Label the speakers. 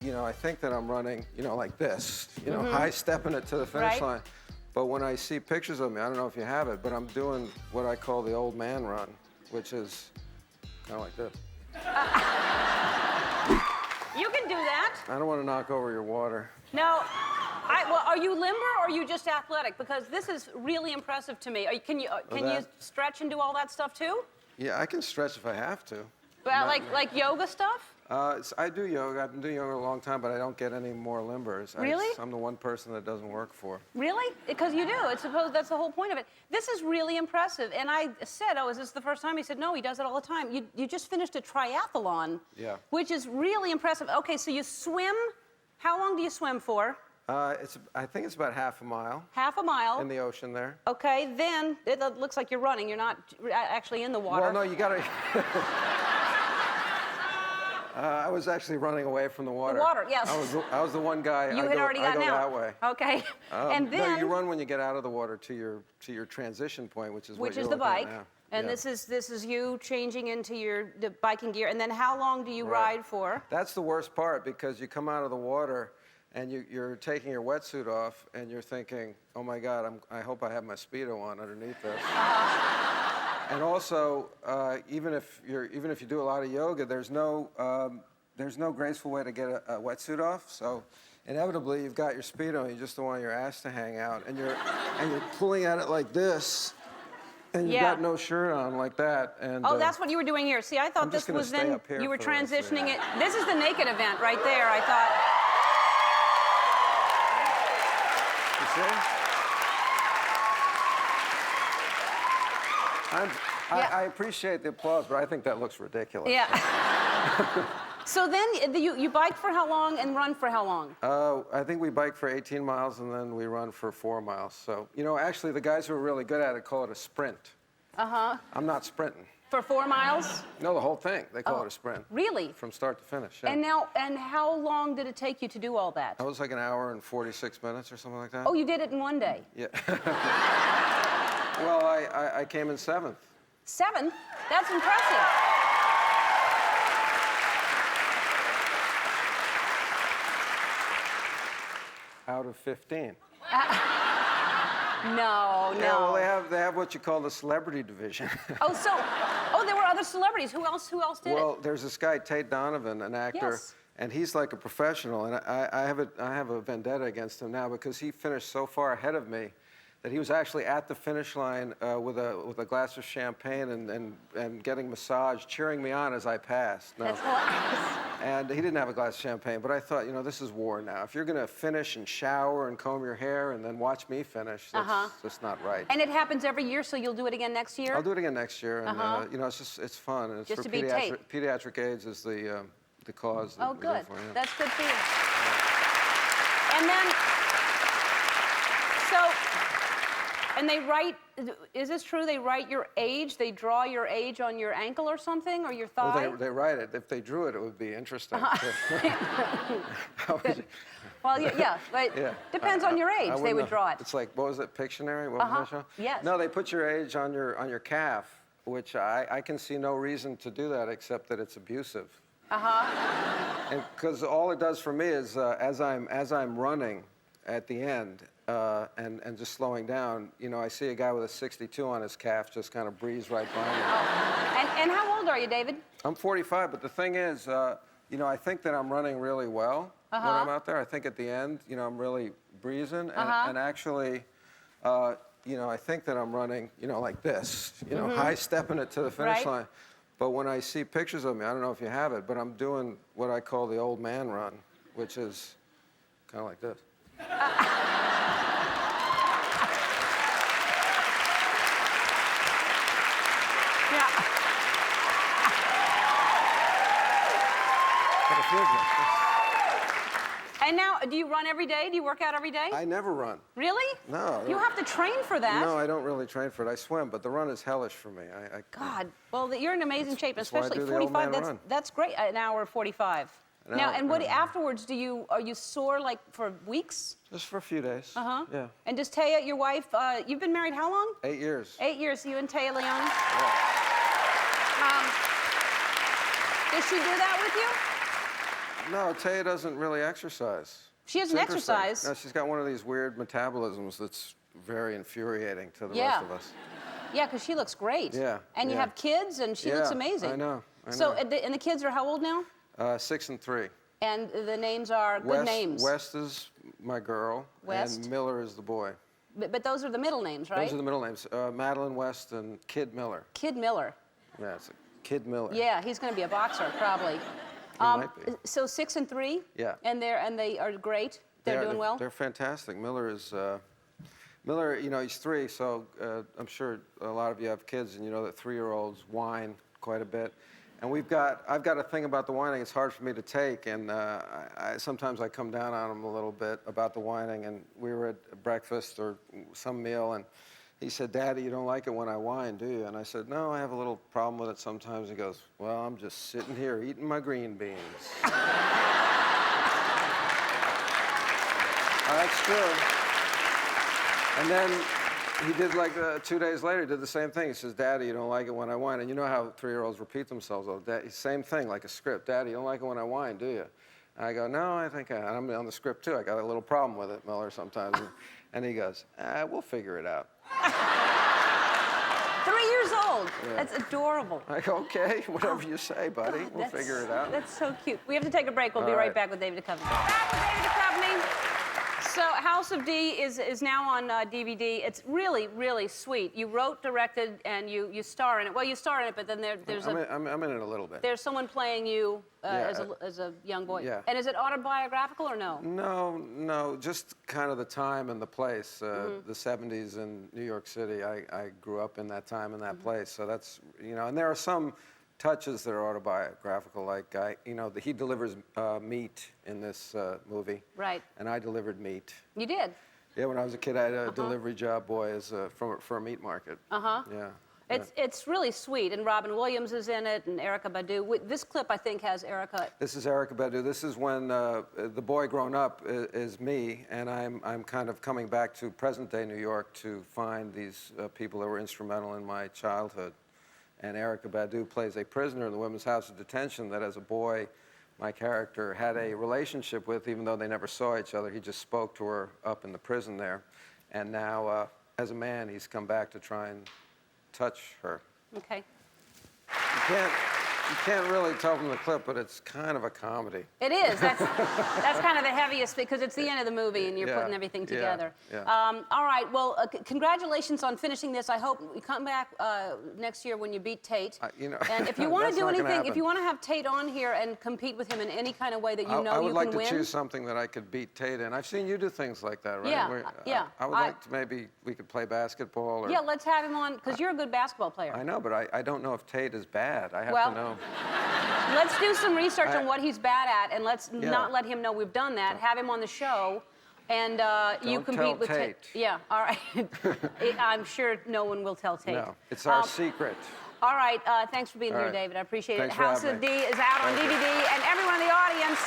Speaker 1: You know, I think that I'm running, like this, high stepping it to the finish line. But when I see pictures of me, I don't know if you have it, but I'm doing what I call the old man run, which is kind of like this.
Speaker 2: You can do that.
Speaker 1: I don't want to knock over your water.
Speaker 2: No. Well, are you limber or are you just athletic? Because this is really impressive to me. Can you stretch and do all that stuff too?
Speaker 1: Yeah, I can stretch if I have to.
Speaker 2: But like yoga stuff?
Speaker 1: I do yoga. I've been doing yoga a long time, but I don't get any more limbers.
Speaker 2: Really?
Speaker 1: I'm the one person that doesn't work for.
Speaker 2: Really? Because you do. That's the whole point of it. This is really impressive. And I said, is this the first time? He said, no, he does it all the time. You just finished a triathlon, which is really impressive. Okay, so you swim. How long do you swim for?
Speaker 1: I think it's about half a mile.
Speaker 2: Half a mile.
Speaker 1: In the ocean there.
Speaker 2: Okay, then it looks like you're running. You're not actually in the water.
Speaker 1: Well, no, you gotta... I was actually running away from the water.
Speaker 2: The water, yes.
Speaker 1: I was the one guy.
Speaker 2: You had already gotten out.
Speaker 1: I go that way.
Speaker 2: Okay. And then...
Speaker 1: No, you run when you get out of the water to your transition point, which is what you're
Speaker 2: the bike.
Speaker 1: Now.
Speaker 2: And this is you changing into the biking gear. And then how long do you ride for?
Speaker 1: That's the worst part, because you come out of the water and you're taking your wetsuit off and you're thinking, oh my God, I hope I have my Speedo on underneath this. And also, even if you do a lot of yoga, there's no graceful way to get a wetsuit off. So inevitably, you've got your Speedo and you just don't want your ass to hang out, and you're pulling at it like this, and you've got no shirt on like that. And
Speaker 2: that's what you were doing here. See, I thought this was then you were transitioning it. This is the naked event right there. I thought.
Speaker 1: You see? I appreciate the applause, but I think that looks ridiculous.
Speaker 2: Yeah. So then you bike for how long and run for how long?
Speaker 1: I think we bike for 18 miles and then we run for 4 miles. So, actually the guys who are really good at it call it a sprint.
Speaker 2: Uh-huh.
Speaker 1: I'm not sprinting.
Speaker 2: For 4 miles?
Speaker 1: No, the whole thing. They call it a sprint.
Speaker 2: Really?
Speaker 1: From start to finish, yeah.
Speaker 2: And how long did it take you to do all that?
Speaker 1: That was like an hour and 46 minutes or something like that.
Speaker 2: Oh, you did it in one day?
Speaker 1: Yeah. Well, I came in 7th.
Speaker 2: 7th? That's impressive.
Speaker 1: Out of 15.
Speaker 2: No.
Speaker 1: Yeah, well, they have what you call the celebrity division.
Speaker 2: There were other celebrities. Who else did it?
Speaker 1: Well, there's this guy, Tate Donovan, an actor.
Speaker 2: Yes.
Speaker 1: And he's like a professional, and I have a vendetta against him now because he finished so far ahead of me that he was actually at the finish line with a glass of champagne and getting massage, cheering me on as I passed. No.
Speaker 2: That's hilarious.
Speaker 1: And he didn't have a glass of champagne, but I thought, this is war now. If you're going to finish and shower and comb your hair and then watch me finish, that's just not right.
Speaker 2: And it happens every year, so you'll do it again next year?
Speaker 1: I'll do it again next year, and it's fun. And it's
Speaker 2: just
Speaker 1: for
Speaker 2: to beat Tate.
Speaker 1: Pediatric AIDS is the cause.
Speaker 2: Oh, good.
Speaker 1: For, yeah.
Speaker 2: That's good for you. And then, and they write, is this true? They write your age? They draw your age on your ankle or something, or your thigh?
Speaker 1: Well, they write it. If they drew it, it would be interesting.
Speaker 2: Well, yeah, but depends on your age. They would draw it.
Speaker 1: It's like, what was it, Pictionary? What was that show?
Speaker 2: Yes.
Speaker 1: No, they put your age on your calf, which I can see no reason to do that except that it's abusive. And because all it does for me is as I'm running at the end and just slowing down, I see a guy with a 62 on his calf just kind of breeze right by me.
Speaker 2: And how old are you, David?
Speaker 1: I'm 45, but the thing is, I think that I'm running really well when I'm out there. I think at the end, I'm really breezing, and actually, I think that I'm running, like this, high stepping it to the finish line. But when I see pictures of me, I don't know if you have it, but I'm doing what I call the old man run, which is kind of like this.
Speaker 2: And now, do you run every day? Do you work out every day?
Speaker 1: I never run.
Speaker 2: Really?
Speaker 1: No.
Speaker 2: You have to train for that.
Speaker 1: No, I don't really train for it. I swim, but the run is hellish for me.
Speaker 2: God, well, you're in amazing shape, especially 45. That's great. An hour 45. Now, and what afterwards are you sore like for weeks?
Speaker 1: Just for a few days. Yeah.
Speaker 2: And does Taya, your wife, you've been married how long?
Speaker 1: 8 years.
Speaker 2: 8 years, you and Taya Leon?
Speaker 1: Yeah.
Speaker 2: Does she do that with you?
Speaker 1: No, Taya doesn't really exercise.
Speaker 2: She doesn't
Speaker 1: It's interesting.
Speaker 2: exercise.
Speaker 1: No, she's got one of these weird metabolisms that's very infuriating to the rest of us.
Speaker 2: Yeah, because she looks great.
Speaker 1: Yeah.
Speaker 2: And you have kids, and she looks amazing.
Speaker 1: I know.
Speaker 2: So, and the kids are how old now?
Speaker 1: 6 and 3.
Speaker 2: And the names are good names.
Speaker 1: West is my girl,
Speaker 2: West.
Speaker 1: and Miller is the boy.
Speaker 2: But those are the middle names, right?
Speaker 1: Those are the middle names. Madeline West and Kid Miller.
Speaker 2: Kid Miller.
Speaker 1: Yeah, it's Kid Miller.
Speaker 2: Yeah, he's going to be a boxer, probably.
Speaker 1: He might be.
Speaker 2: So 6 and 3?
Speaker 1: Yeah.
Speaker 2: And they are great? They're doing well?
Speaker 1: They're fantastic. Miller is... Miller, you know, he's 3, so I'm sure a lot of you have kids, and you know that 3-year-olds whine quite a bit. And I've got a thing about the whining. It's hard for me to take, and sometimes I come down on him a little bit about the whining. And we were at breakfast or some meal, and he said, "Daddy, you don't like it when I whine, do you?" And I said, "No, I have a little problem with it sometimes." He goes, "Well, I'm just sitting here eating my green beans." That's true. And then he did, like, 2 days later, he did the same thing. He says, "Daddy, you don't like it when I whine." And you know how 3-year-olds repeat themselves all day. Same thing, like a script. "Daddy, you don't like it when I whine, do you?" And I go, "No, I think and I'm on the script, too. I got a little problem with it, Miller, sometimes." And he goes, "We'll figure it out."
Speaker 2: 3 years old.
Speaker 1: Yeah.
Speaker 2: That's adorable.
Speaker 1: I go, "Okay, whatever you say, buddy. We'll figure it out."
Speaker 2: That's so cute. We have to take a break. We'll be right back with David Duchovny. Back with David Duchovny. So House of D is now on DVD. It's really, really sweet. You wrote, directed, and you star in it. Well, you star in it, but then there's
Speaker 1: I'm in it a little bit.
Speaker 2: there's someone playing you as a young boy.
Speaker 1: Yeah.
Speaker 2: And is it autobiographical or no?
Speaker 1: No, just kind of the time and the place. The 70s in New York City. I grew up in that time and that place. So that's, you know, and there are some touches that are autobiographical, like he delivers meat in this movie.
Speaker 2: Right.
Speaker 1: And I delivered meat.
Speaker 2: You did?
Speaker 1: Yeah, when I was a kid, I had a delivery job boy for a meat market. Yeah.
Speaker 2: It's really sweet, and Robin Williams is in it, and Erykah Badu. This clip, I think, has Erykah.
Speaker 1: This is Erykah Badu. This is when the boy grown up is me, and I'm kind of coming back to present-day New York to find these people that were instrumental in my childhood. And Erykah Badu plays a prisoner in the Women's House of Detention that, as a boy, my character had a relationship with, even though they never saw each other. He just spoke to her up in the prison there. And now, as a man, he's come back to try and touch her.
Speaker 2: Okay.
Speaker 1: You can't really tell from the clip, but it's kind of a comedy.
Speaker 2: It is. That's kind of the heaviest, because it's the end of the movie and you're putting everything together.
Speaker 1: Yeah.
Speaker 2: All right. Well, congratulations on finishing this. I hope you come back next year when you beat Tate. And if you want to do anything, if you want to have Tate on here and compete with him in any kind of way that you know you can win.
Speaker 1: I would like to choose something that I could beat Tate in. I've seen you do things like that, right?
Speaker 2: Yeah.
Speaker 1: I would like to, maybe we could play basketball. Or,
Speaker 2: yeah, let's have him on, because you're a good basketball player.
Speaker 1: I know, but I don't know if Tate is bad. I have to know.
Speaker 2: Let's do some research on what he's bad at, and let's not let him know we've done that. Have him on the show, and you compete with Tate. Yeah, all right. I'm sure no one will tell Tate.
Speaker 1: No, it's our secret.
Speaker 2: All right, thanks for being here, David. I appreciate it.
Speaker 1: Thanks for
Speaker 2: House
Speaker 1: having
Speaker 2: of
Speaker 1: me.
Speaker 2: D is out on DVD, and everyone in the audience,